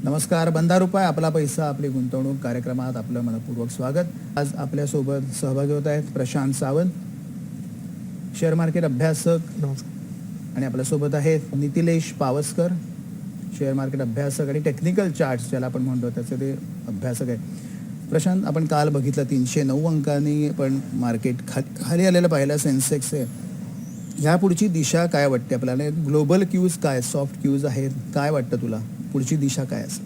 नमस्कार. बंधा रुपये आपला पैसा आपली गुंतवणूक कार्यक्रमात आपलं मनपूर्वक स्वागत. आज आपल्यासोबत सहभागी होत आहेत प्रशांत सावंत, शेअर मार्केट अभ्यासक. नमस्कार. आणि आपल्यासोबत आहेत नितिलेश पावसकर, शेअर मार्केट अभ्यासक आणि टेक्निकल चार्ट्स ज्याला आपण म्हणतो त्याचे ते अभ्यासक आहेत. प्रशांत, आपण काल बघितलं 309 अंकांनी पण मार्केट खाली आलेलं पाहिलं सेन्सेक्स आहे. ह्या पुढची दिशा काय वाटते आपल्याला? ग्लोबल क्यूज काय, सॉफ्ट क्यूज आहेत, काय वाटतं तुला पुढची दिशा काय असेल?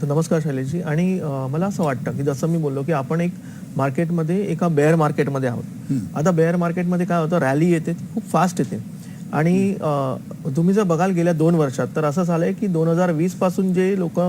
तर नमस्कार शैलेशजी. आणि मला असं वाटतं की जसं मी बोललो की आपण एक मार्केटमध्ये एका बेअर मार्केटमध्ये आहोत. आता बेअर मार्केटमध्ये काय होतं, रॅली येते, खूप फास्ट येते. आणि तुम्ही जर बघाल गेल्या 2 वर्षात तर असं झालंय की 2020 पासून जे लोक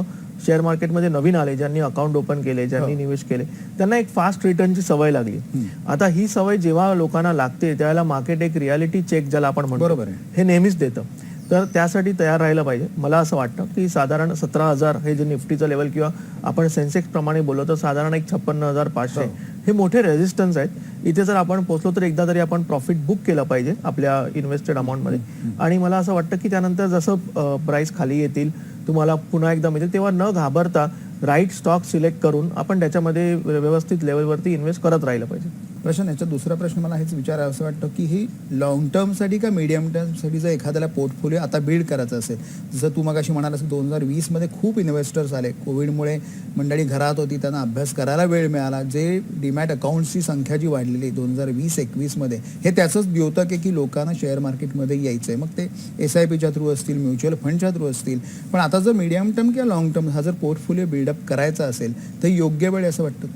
शेअर मार्केटमध्ये नवीन आले, ज्यांनी अकाउंट ओपन केले, ज्यांनी निवेश केले, त्यांना एक फास्ट रिटर्नची सवय लागली. आता ही सवय जेव्हा लोकांना लागते त्यावेळेला मार्केट एक रियालिटी चेक ज्याला आपण म्हणतो बरोबर आहे, हे नेहमीच देतं. तर त्यासाठी तयार राहायला पाहिजे. मला असं वाटतं की साधारण 17,000 हे जे निफ्टीचं लेवल किंवा आपण सेन्सेक्स प्रमाणे बोललो तर साधारण एक 56,500 हे मोठे रेझिस्टन्स आहेत. इथे जर आपण पोहोचलो तर एकदा तरी आपण प्रॉफिट बुक केलं पाहिजे आपल्या इन्व्हेस्टेड अमाऊंटमध्ये. आणि मला असं वाटतं की त्यानंतर जसं प्राइस खाली येतील, तुम्हाला पुन्हा एकदा मिळेल, तेव्हा न घाबरता राईट स्टॉक सिलेक्ट करून आपण त्याच्यामध्ये व्यवस्थित लेवलवरती इन्व्हेस्ट करत राहिलं पाहिजे. प्रश्न याचा दुसरा प्रश्न मला हेच विचारावं असं वाटतं की ही लॉंग टर्मसाठी का मीडियम टर्मसाठी जर एखाद्याला पोर्टफोलिओ आता बिल्ड करायचा असेल, जसं तू मगाशी म्हणालास 2020मध्ये खूप इन्व्हेस्टर्स आले, कोविडमुळे मंडळी घरात होती, त्यांना अभ्यास करायला वेळ मिळाला, जे डीमॅट अकाउंट्सची संख्या जी वाढलेली 2020-21मध्ये हे त्याचंच द्योतक आहे की लोकांना शेअर मार्केटमध्ये यायचं आहे. मग ते SIPच्या थ्रू असतील, म्युच्युअल फंडच्या थ्रू असतील. पण आता जर मीडियम टर्म किंवा लॉंग टर्म हा जर पोर्टफोलिओ बिल्डअप करायचा असेल तर योग्य वेळ असं वाटतं?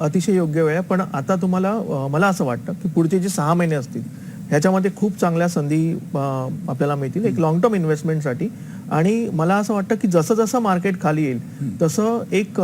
अतिशय योग्य वेळ आहे. पण आता तुम्हाला मला असं वाटतं की पुढचे जे 6 महिने असतील ह्याच्यामध्ये खूप चांगल्या संधी आपल्याला मिळतील एक लॉंग टर्म इन्व्हेस्टमेंटसाठी. आणि मला असं वाटतं की जसं जसं मार्केट खाली येईल तसं एक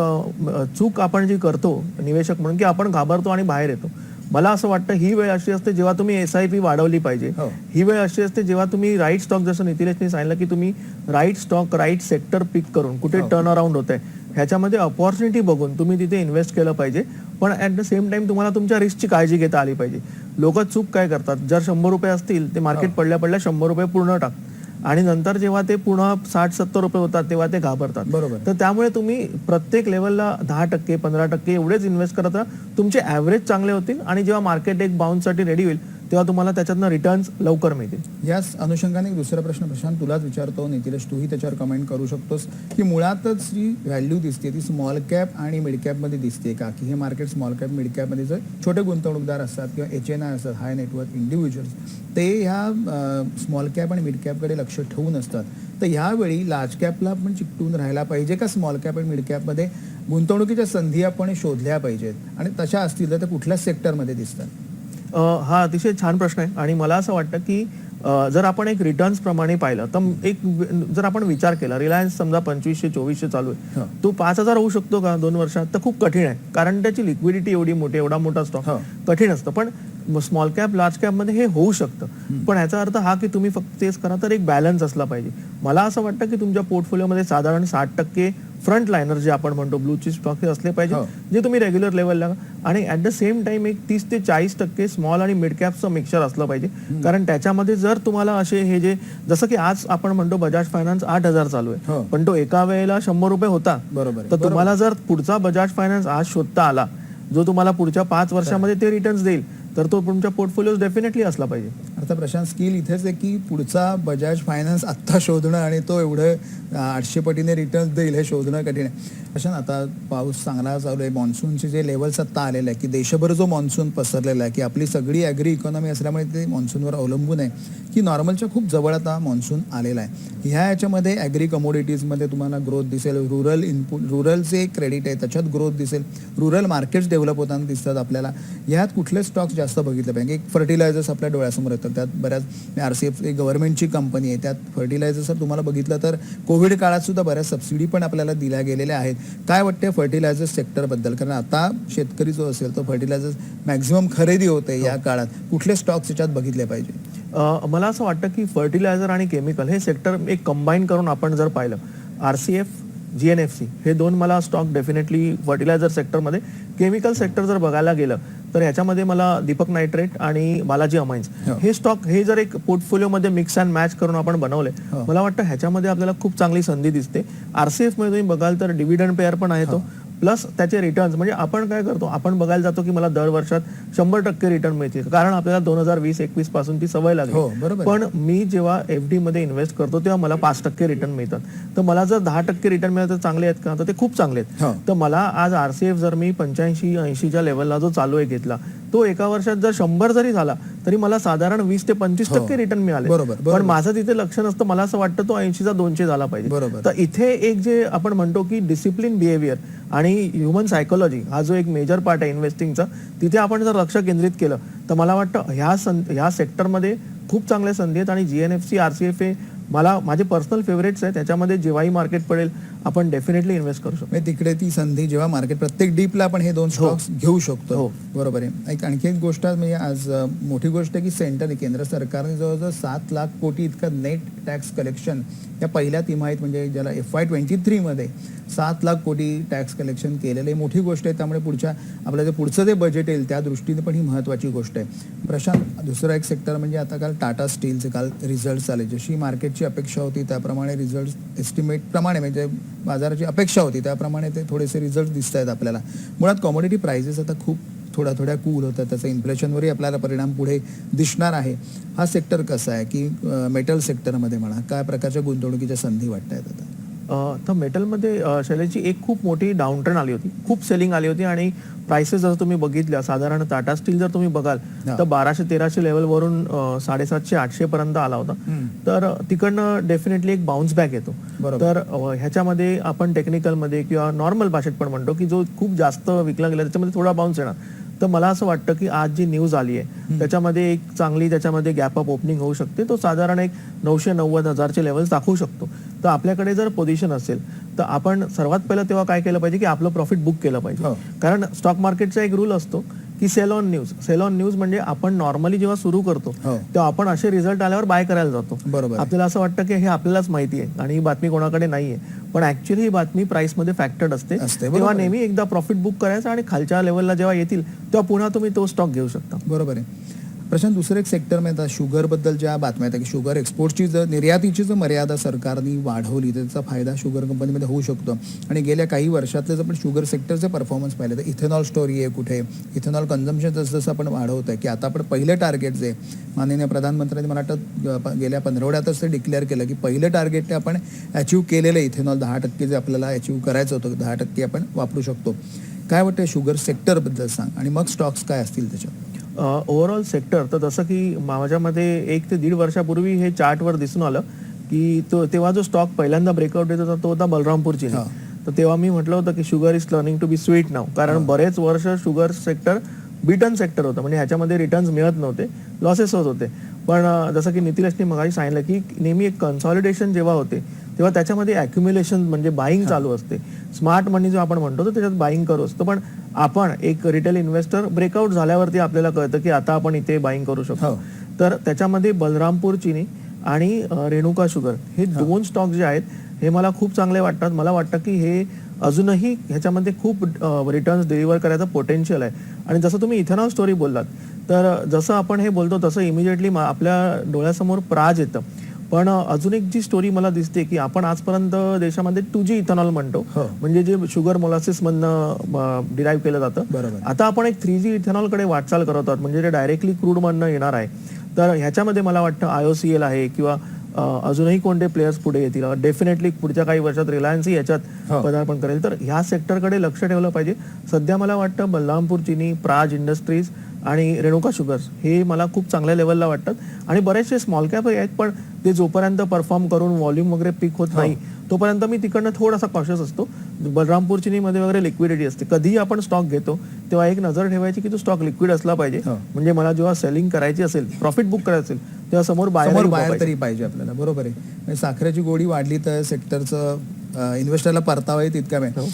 चूक आपण जी करतो निवेशक म्हणून की आपण घाबरतो आणि बाहेर येतो. मला असं वाटतं ही वेळ अशी असते जेव्हा तुम्ही SIP वाढवली पाहिजे. ही वेळ अशी असते जेव्हा तुम्ही राईट स्टॉक, जसं नितिलेशने सांगितलं की तुम्ही राईट स्टॉक राईट सेक्टर पिक करून कुठे टर्न अराउंड होत आहे ह्याच्यामध्ये अपॉर्च्युनिटी बघून तुम्ही तिथे इन्व्हेस्ट केलं पाहिजे. पण ॲट द सेम टाइम तुम्हाला तुमच्या रिस्कची काळजी घेता आली पाहिजे. लोक चूक काय करतात, जर 100 रुपये असतील ते मार्केट पडल्या 100 रुपये पूर्ण टाक आणि नंतर जेव्हा ते पुन्हा 60-70 रुपये होतात तेव्हा ते घाबरतात. बरोबर. तर त्यामुळे तुम्ही प्रत्येक लेवलला 10%, 15% एवढेच इन्व्हेस्ट करत राहा. तुमचे ॲव्हरेज चांगले होतील आणि जेव्हा मार्केट एक बाउन्ससाठी रेडी होईल तेव्हा तुम्हाला त्याच्यातनं रिटर्न्स लवकर मिळतील. याच अनुषंगाने दुसरा प्रश्न प्रशांत तुलाच विचारतो, नितिलेश तूही त्याच्यावर कमेंट करू शकतोस, की मुळातच जी व्हॅल्यू दिसते ती स्मॉल कॅप आणि मिड कॅपमध्ये दिसते का? की हे मार्केट स्मॉल कॅप मिड कॅपमध्ये जर छोटे गुंतवणूकदार असतात किंवा HNI असतात, हाय नेटवर्थ इंडिव्हिज्युअल्स, ते ह्या स्मॉल कॅप आणि मिड कॅपकडे लक्ष ठेवून असतात. तर ह्यावेळी लार्ज कॅपला पण चिकटून राहायला पाहिजे का स्मॉल कॅप आणि मिड कॅपमध्ये गुंतवणुकीच्या संधी आपण शोधल्या पाहिजेत? आणि तशा असतील तर कुठल्या सेक्टरमध्ये दिसतात? हा अतिशय छान प्रश्न आहे. आणि मला असं वाटतं की जर आपण एक रिटर्न्स प्रमाणे पाहिलं तर एक जर आपण विचार केला, रिलायन्स समजा 2500-2400 चालू आहे, तो 5,000 होऊ शकतो का 2 वर्षात? तर खूप कठीण आहे, कारण त्याची लिक्विडिटी एवढी मोठी, एवढा मोठा स्टॉक कठीण असतं. पण स्मॉल कॅप लार्ज कॅपमध्ये हे होऊ शकतं. पण याचा अर्थ हा की तुम्ही फक्त तेच करा, तर एक बॅलन्स असला पाहिजे. मला असं वाटतं की तुमच्या पोर्टफोलिओमध्ये साधारण 60% फ्रंट लायनर जे आपण म्हणतो ब्लू चिप स्टॉक हे असले पाहिजे, जे तुम्ही रेग्युलर लेवलला. आणि ॲट द सेम टाइम एक 30 ते 40% स्मॉल आणि मिड कॅपचं मिक्सचर असलं पाहिजे. कारण त्याच्यामध्ये जर तुम्हाला असे हे जे जसं की आज आपण म्हणतो बजाज फायनान्स 8,000 चालू आहे, पण तो एका वेळेला 100 रुपये होता. बरोबर. तर तुम्हाला जर पुढचा बजाज फायनान्स आज शोधता आला जो तुम्हाला पुढच्या 5 वर्षामध्ये ते रिटर्न्स देईल, तर तो तुमच्या पोर्टफोलिओ डेफिनेटली असला पाहिजे. आता प्रशांत, स्किल इथेच आहे की पुढचा बजाज फायनान्स आत्ता शोधणं आणि तो एवढं 800 पटीने रिटर्न्स देईल हे शोधणं कठीण आहे. प्रशांत, आता पाऊस चांगला चालू आहे, मॉन्सूनचे जे लेवल्स आत्ता आलेले आहे की देशभर जो मॉन्सून पसरलेला आहे की आपली सगळी ॲग्री इकॉनॉमी असल्यामुळे ते मॉन्सूनवर अवलंबून आहे की नॉर्मलच्या खूप जवळ आता मॉन्सून आलेला आहे. ह्या याच्यामध्ये ॲग्री कमोडिटीजमध्ये तुम्हाला ग्रोथ दिसेल, रुरल इनपुट, रुरलचे क्रेडिट आहे त्याच्यात ग्रोथ दिसेल, रुरल मार्केट्स डेव्हलप होताना दिसतात आपल्याला. ह्यात कुठले स्टॉक्स जास्त बघितले पाहिजे? एक फर्टिलायझर्स आपल्या डोळ्यासमोर येतात, त्यात बऱ्याच RCF गव्हर्नमेंटची कंपनी आहे, त्यात फर्टिलायझर्स तुम्हाला बघितलं तर कोविड काळात सुद्धा बऱ्याच सबसिडी पण आपल्याला दिल्या गेलेल्या आहेत. काय वाटते फर्टिलायझर सेक्टरबद्दल? कारण आता शेतकरी जो असेल तो फर्टिलायझर्स मॅक्झिमम खरेदी होते या काळात. कुठले स्टॉक्स याच्यात बघितले पाहिजे? मला असं वाटतं की फर्टिलायझर आणि केमिकल हे सेक्टर एक कंबाईन करून आपण जर पाहिलं, RCF, GNFC हे 2 मला स्टॉक डेफिनेटली फर्टिलायझर सेक्टरमध्ये. केमिकल सेक्टर जर बघायला गेलं तर ह्याच्यामध्ये मला दीपक नायट्रेट आणि बालाजी अमाइन्स हो. हे स्टॉक हे जर एक पोर्टफोलिओमध्ये मिक्स अँड मॅच करून आपण बनवले, हो. मला वाटतं ह्याच्यामध्ये आपल्याला खूप चांगली संधी दिसते. RCF मध्ये तुम्ही बघाल तर डिव्हिडंड पेअर पण आहे तो, प्लस त्याचे रिटर्न्स. म्हणजे आपण काय करतो, आपण बघायला जातो की मला दर वर्षात 100% रिटर्न मिळतील, कारण आपल्याला 2020-21 पासून ती सवय हो, लागली. बरोबर. पण मी जेव्हा FD मध्ये इन्व्हेस्ट करतो तेव्हा मला 5% रिटर्न मिळतात. तर मला जर 10% रिटर्न मिळालं तर चांगले आहेत का, तर ते खूप चांगले आहेत. हो. तर मला आज RCF जर मी 85-80च्या लेवलला जो चालू आहे घेतला, तो एका वर्षात जर 100 जरी झाला तरी मला साधारण 20 ते 25% रिटर्न मिळाले. बरोबर, बरोबर. पण माझं तिथे लक्ष नसतं. मला असं वाटतं तो 80चा 200 झाला पाहिजे. बरोबर. तर इथे एक जे आपण म्हणतो की डिसिप्लिन बिहेवियर आणि ह्युमन सायकोलॉजी हा जो एक मेजर पार्ट आहे इन्व्हेस्टिंगचा, तिथे आपण जर लक्ष केंद्रित केलं तर मला वाटतं ह्या सेक्टरमध्ये खूप चांगल्या संधी आहेत. आणि GNFC RCF हे माझे पर्सनल फेवरेट्स आहे. त्याच्यामध्ये जेव्हाही मार्केट पडेल आपण डेफिनेटली इन्व्हेस्ट करू शकतो. म्हणजे तिकडे ती संधी जेव्हा मार्केट प्रत्येक डीपला आपण हे दोन स्टॉक्स घेऊ शकतो. हो. बरोबर आहे. एक आणखी एक गोष्ट म्हणजे आज मोठी गोष्ट आहे की केंद्र सरकारने जवळजवळ 7 लाख कोटी इतकं नेट टॅक्स कलेक्शन या पहिल्या तिमाहीत म्हणजे ज्याला FY23 मध्ये 7 लाख कोटी टॅक्स कलेक्शन केलेलं आहे. मोठी गोष्ट आहे. त्यामुळे आपलं जे पुढचं जे बजेट येईल त्या दृष्टीने पण ही महत्त्वाची गोष्ट आहे. प्रशांत, दुसरा एक सेक्टर म्हणजे आता काल टाटा स्टीलचे काल रिझल्ट आले. जशी मार्केटची अपेक्षा होती त्याप्रमाणे रिझल्ट एस्टिमेट प्रमाणे म्हणजे बाजाराची अपेक्षा होती त्याप्रमाणे ते थोडेसे रिझल्ट दिसत आहेत आपल्याला. मुळात कॉमोडिटी प्राइसेस आता खूप थोड्या कूल होतात. त्याचा इन्फ्लेशनवरही आपल्याला परिणाम पुढे दिसणार आहे. हा सेक्टर कसा आहे की मेटल सेक्टरमध्ये म्हणा काय प्रकारच्या गुंतवणुकीच्या संधी वाटत आहेत आता? तर मेटलमध्ये शैलेशची एक खूप मोठी डाऊन ट्रेंड आली होती, खूप सेलिंग आली होती आणि प्राइसेस जर तुम्ही बघितल्या, साधारण टाटा स्टील जर तुम्ही बघाल तर 1200-1300 लेवलवरून 750-800 पर्यंत आला होता. तर तिकडनं डेफिनेटली एक बाउन्स बॅक येतो. तर ह्याच्यामध्ये आपण टेक्निकलमध्ये किंवा नॉर्मल भाषेत पण म्हणतो की जो खूप जास्त विकला गेला त्याच्यामध्ये थोडा बाउन्स येणार. तर मला असं वाटतं की आज जी न्यूज आली आहे त्याच्यामध्ये एक चांगली त्याच्यामध्ये गॅप अप ओपनिंग होऊ शकते. तो साधारण एक 990,000चे लेवल्स दाखवू शकतो. तर आपल्याकडे जर पोझिशन असेल तर आपण सर्वात पहिलं तेव्हा काय केलं पाहिजे की आपलं प्रॉफिट बुक केलं पाहिजे. कारण स्टॉक मार्केटचा एक रूल असतो की सेल ऑन न्यूज म्हणजे आपण नॉर्मली जेव्हा सुरू करतो तेव्हा आपण असे रिझल्ट आल्यावर बाय करायला जातो. बरोबर. आपल्याला असं वाटतं की हे आपल्यालाच माहिती आहे आणि ही बातमी कोणाकडे नाहीये, पण ऍक्च्युअली ही बातमी प्राइस मध्ये फॅक्टर्ड असते. तेव्हा नेहमी एकदा प्रॉफिट बुक करायचं आणि खालच्या लेवलला जेव्हा येतील तेव्हा पुन्हा तुम्ही तो स्टॉक घेऊ शकता. बरोबर आहे. प्रशांत, दुसरं एक सेक्टर म्हणजे शुगरबद्दल ज्या बातम्या आहेत की शुगर एक्सपोर्टची निर्यातीची जर मर्यादा सरकारने वाढवली तर त्याचा फायदा शुगर कंपनीमध्ये होऊ शकतो. आणि गेल्या काही वर्षातले जर आपण शुगर सेक्टरचे परफॉर्मन्स पाहिले तर इथेनॉल स्टोरी आहे. कुठे इथेनॉल कन्झम्पशन जसं आपण वाढवत आहे की आता आपण पहिले टार्गेट जे माननीय प्रधानमंत्र्यांनी मला वाटतं गेल्या 15 आठवड्यातच ते डिक्लेअर केलं की पहिलं टार्गेट ते आपण अचीव्ह केलेलं आहे. इथेनॉल 10% जे आपल्याला अचीव्ह करायचं होतं 10% आपण वापरू शकतो. काय वाटतं शुगर सेक्टरबद्दल सांग आणि मग स्टॉक्स काय असतील त्याच्यात? ओव्हरऑल सेक्टर तर जसं की माझ्यामध्ये 1 ते 1.5 वर्षापूर्वी हे चार्टवर दिसून आलं की तेव्हा जो स्टॉक पहिल्यांदा ब्रेकआउट येत होता तो होता बलरामपूर चिनी. तर तेव्हा मी म्हटलं होतं की sugar is learning to be sweet now, कारण बरेच वर्ष शुगर सेक्टर बिटन सेक्टर होतं, म्हणजे ह्याच्यामध्ये रिटर्न्स मिळत नव्हते, लॉसेस होत होते. पण जसं की नितीशने मगाशी सांगितलं की नेहमी एक कन्सॉलिडेशन जेव्हा होते तेव्हा त्याच्यामध्ये अॅक्युम्युलेशन म्हणजे बाईंग चालू असते. स्मार्ट मनी जो आपण म्हणतो तर त्याच्यात बाईंग करू असतो. पण आपण एक रिटेल इन्व्हेस्टर ब्रेकआउट झाल्यावरती आपल्याला कळतं की आता आपण इथे बाईंग करू शकतो. तर त्याच्यामध्ये बलरामपूर चिनी आणि रेणुका शुगर हे 2 स्टॉक जे आहेत हे मला खूप चांगले वाटतात. मला वाटतं की हे अजूनही ह्याच्यामध्ये खूप रिटर्न्स डिलिव्हर करायचं पोटेन्शियल आहे. आणि जसं तुम्ही इथेनॉल स्टोरी बोललात तर जसं आपण हे बोलतो तसं इमिजिएटली आपल्या डोळ्यासमोर प्राज येतं. पण अजून एक जी स्टोरी मला दिसते की आपण आजपर्यंत देशामध्ये 2G इथेनॉल म्हणतो, म्हणजे जे शुगर मोलासिस मधनं डिराईव्ह केलं जातं. आता आपण एक 3G इथेनॉलकडे वाटचाल करत आहोत, म्हणजे ते डायरेक्टली क्रूड मधनं येणार आहे. तर ह्याच्यामध्ये मला वाटतं IOCL आहे किंवा अजूनही कोणते प्लेयर्स पुढे येतील. डेफिनेटली पुढच्या काही वर्षात रिलायन्सही याच्यात पदार्पण करेल. तर ह्या सेक्टरकडे लक्ष ठेवलं पाहिजे. सध्या मला वाटतं बलरामपूर चिनी, प्राज इंडस्ट्रीज आणि रेणुका शुगर्स हे मला खूप चांगल्या लेवलला वाटतात. आणि बरेचसे स्मॉल कॅप आहेत पण ते जोपर्यंत परफॉर्म करून व्हॉल्यूम वगैरे पीक होत नाही तोपर्यंत मी तिकडनं थोडासा कॉशियस असतो. बलरामपूर चिनीमध्ये वगैरे लिक्विडिटी असते. कधीही आपण स्टॉक घेतो तेव्हा एक नजर ठेवायची की तो स्टॉक लिक्विड असला पाहिजे, म्हणजे मला जेव्हा सेलिंग करायची असेल, प्रॉफिट बुक करायचं असेल तेव्हा समोर बाहेर तरी पाहिजे आपल्याला. बरोबर आहे. साखरेची गोडी वाढली तर सेक्टरचं इन्व्हेस्टरला परतावा तितका मिळतो.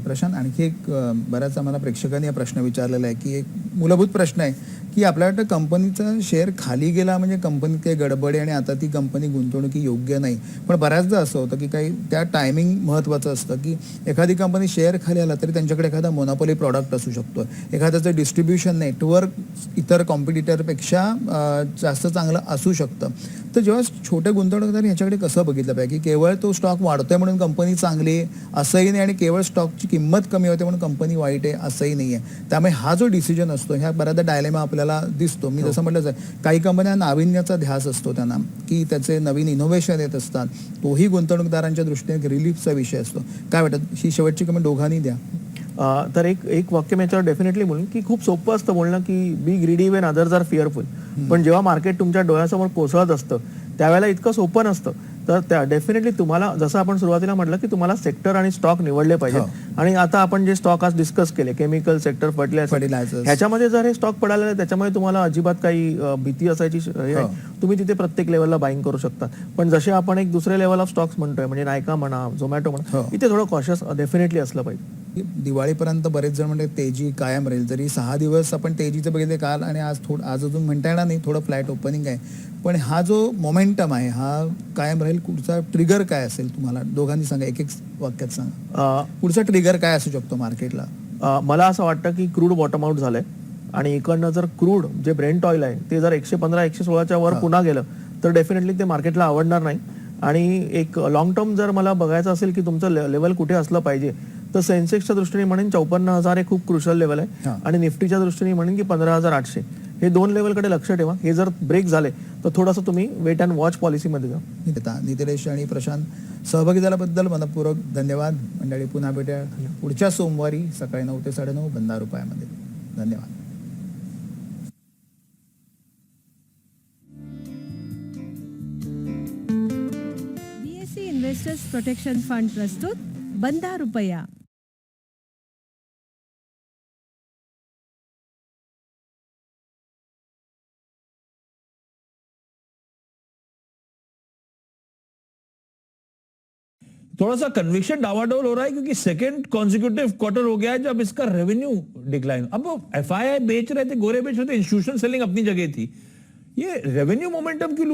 प्रशांत, आणखी एक बऱ्याच आम्हाला प्रेक्षकांनी हा प्रश्न विचारलेला आहे की एक मूलभूत प्रश्न आहे की आपल्याला वाटतं कंपनीचा शेअर खाली गेला म्हणजे कंपनीत काही गडबड आहे आणि आता ती कंपनी गुंतवणुकी योग्य नाही. पण बऱ्याचदा असं होतं की काही त्या टायमिंग महत्त्वाचं असतं की एखादी कंपनी शेअर खाली आला तरी त्यांच्याकडे एखादा मोनोपोली प्रॉडक्ट असू शकतो, एखाद्याचं डिस्ट्रीब्युशन नेटवर्क इतर कॉम्पिटिटरपेक्षा जास्त चांगलं असू शकतं. तर जेव्हा छोटे गुंतवणूकदार ह्याच्याकडे कसं बघितलं पाहिजे की केवळ तो स्टॉक वाढतोय म्हणून कंपनी चांगली आहे असंही नाही आणि केवळ स्टॉकची किंमत कमी होते म्हणून कंपनी वाईट आहे असंही नाही आहे. त्यामुळे हा जो डिसिजन असतो ह्या बऱ्याचदा डायलेमा आपल्याला दिसतो. मी जसं म्हटलं काही कंपन्या नाविन्याचा ध्यास असतो त्यांना की त्याचे नवीन इनोव्हेशन येत असतात, तोही गुंतवणूकदारांच्या दृष्टीने एक रिलीफचा विषय असतो. काय वाटतं ही शेवटची कमेंट दोघांनी द्या. तर एक वाक्य मी याच्यावर डेफिनेटली बोलून की खूप सोपं असतं बोलणं की be greedy when others are fearful. पण जेव्हा मार्केट तुमच्या डोळ्यासमोर कोसळत असतं त्यावेळेला इतकं सोपं नसतं. तर त्या डेफिनेटली तुम्हाला जसं आपण सुरुवातीला म्हटलं की तुम्हाला सेक्टर आणि स्टॉक निवडले पाहिजे. आणि आता आपण जे स्टॉक आज डिस्कस केले केमिकल सेक्टर, फर्टिलायझर, ह्याच्यामध्ये जर हे स्टॉक पडायला त्याच्यामध्ये तुम्हाला अजिबात काही भीती असायची तुम्ही तिथे प्रत्येक लेवलला बाईंग करू शकता. पण जसे आपण एक दुसरे लेवल ऑफ स्टॉक्स म्हणतोय म्हणजे नायका म्हणा, झोमॅटो म्हणा, इथे थोडं कॉशियस डेफिनेटली असलं पाहिजे. दिवाळीपर्यंत बरेच जण म्हणते तेजी कायम राहील. जरी 6 दिवस आपण तेजीचं बघितले काल आणि आज अजून म्हणता येणार नाही, थोडं फ्लॅट ओपनिंग आहे. पण हा जो मोमेंटम आहे हा कायम राहील. पुढचा ट्रिगर काय असेल तुम्हाला दोघांनी सांगा, एक वाक्यात सांगा. पुढचा ट्रिगर काय असू शकतो मार्केटला? मला असं वाटतं की क्रूड बॉटम आउट झालंय आणि इकडनं जर क्रूड जे ब्रेंट ऑइल आहे ते जर 115-116च्या वर पुन्हा गेलं तर डेफिनेटली ते मार्केटला आवडणार नाही. आणि एक लॉंग टर्म जर मला बघायचं असेल की तुमचं लेवल कुठे असलं पाहिजे तर सेन्सेक्सच्या दृष्टीने म्हणेन 54,000 हे खूप क्रुशल लेवल आहे आणि निफ्टीच्या दृष्टीने म्हणेन की 15,800 हे 2 लेवलकडे लक्ष ठेवा. हे जर ब्रेक झाले तर थोडंसं तुम्ही वेट अँड वॉच पॉलिसीमध्ये जा. नितेश आणि प्रशांत सहभागी झाल्याबद्दल मनपूर्वक धन्यवाद. मंडळी पुन्हा भेटूया पुढच्या सोमवारी सकाळी 9 ते 9:30 बंधा रुपयामध्ये. धन्यवाद. बीएसई इन्व्हेस्टर्स प्रोटेक्शन फंड प्रस्तुत बंधा रुपया. थोड़ा सा कन्विक्शन डावाडोल हो रहा है क्योंकि सेकंड कॉन्जिक्यूटिव क्वार्टर हो गया है जब इसका रेवेन्यू डिक्लाइन. अब एफआईआई बेच रहे थे, गोरे बेच रहे थे, इंस्टीट्यूशन सेलिंग अपनी जगह थी. ये रेवेन्यू मोमेंटम क्यों लूज